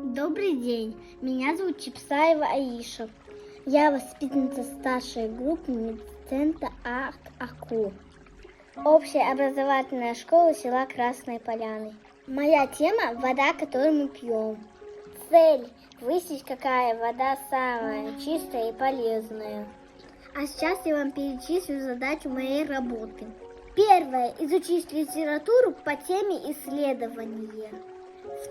Добрый день, меня зовут Чипсаева Аиша. Я воспитанница старшей группы медцентра АКУ. Общая образовательная школа села Красной Поляны. Моя тема – вода, которую мы пьем. Цель – выяснить, какая вода самая чистая и полезная. А сейчас я вам перечислю задачу моей работы. Первое – изучить литературу по теме исследования.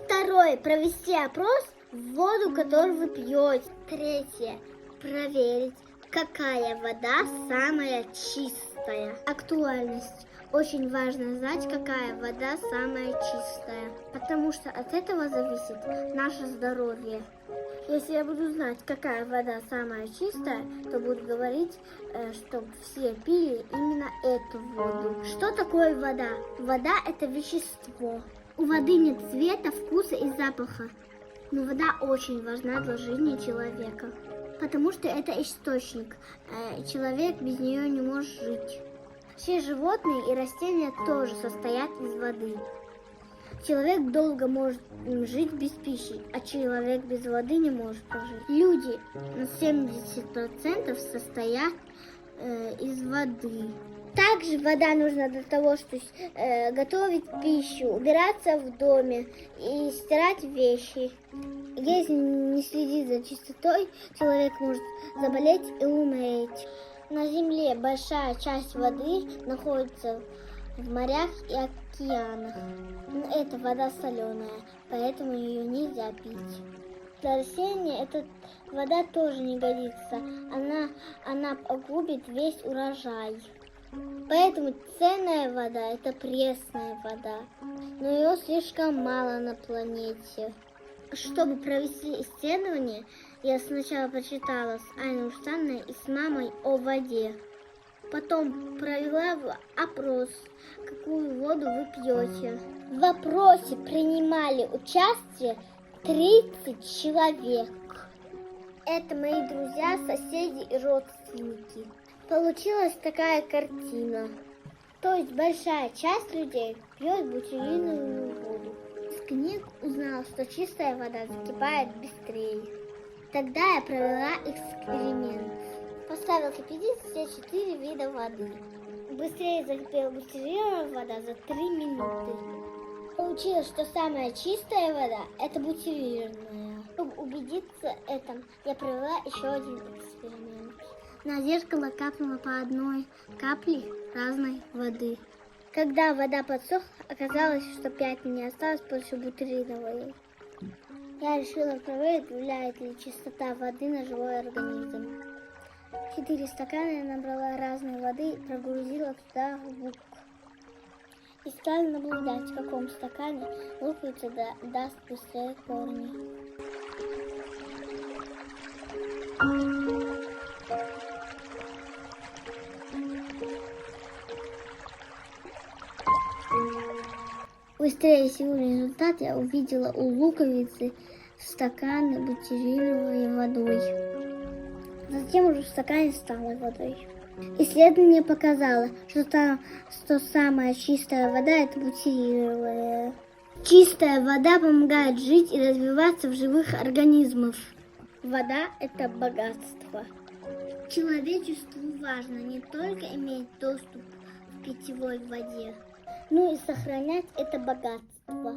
Второе – провести опрос в воду, которую вы пьете. Третье – проверить, какая вода самая чистая. Актуальность. Очень важно знать, какая вода самая чистая, потому что от этого зависит наше здоровье. Если я буду знать, какая вода самая чистая, то буду говорить, чтобы все пили именно эту воду. Что такое вода? Вода – это вещество. У воды нет цвета, вкуса и запаха. Но вода очень важна для жизни человека, потому что это источник. Человек без нее не может жить. Все животные и растения тоже состоят из воды. Человек долго может жить без пищи, а человек без воды не может прожить. Люди на 70% состоят из воды. Также вода нужна для того, чтобы готовить пищу, убираться в доме и стирать вещи. Если не следить за чистотой, человек может заболеть и умереть. На Земле большая часть воды находится в морях и океанах. Эта вода соленая, поэтому ее нельзя пить. Для растения эта вода тоже не годится. Она погубит весь урожай. Поэтому ценная вода – это пресная вода, но ее слишком мало на планете. Чтобы провести исследование, я сначала прочитала с Айной Установой и с мамой о воде. Потом провела опрос, какую воду вы пьете. В опросе принимали участие 30 человек. Это мои друзья, соседи и родственники. Получилась такая картина. То есть большая часть людей пьет бутилированную воду. Из книг узнала, что чистая вода закипает быстрее. Тогда я провела эксперимент. Поставила кипятить все 4 вида воды. Быстрее закипела бутилированная вода за 3 минуты. Получилось, что самая чистая вода – это бутилированная. Чтобы убедиться в этом, я провела еще один эксперимент. На зеркало капнула по одной капле разной воды. Когда вода подсохла, оказалось, что пятна не осталось после бутилированной. Я решила проверить, влияет ли чистота воды на живой организм. 4 стакана я набрала разной воды и прогрузила туда лук. И стала наблюдать, в каком стакане луковица даст быстрее корни. Быстрее всего результат я увидела у луковицы в стакане бутилированной водой. Затем уже в стакане с талой водой. Исследование показало, что самая чистая вода – это бутилированная. Чистая вода помогает жить и развиваться в живых организмах. Вода – это богатство. Человечеству важно не только иметь доступ к питьевой воде, но и сохранять это богатство.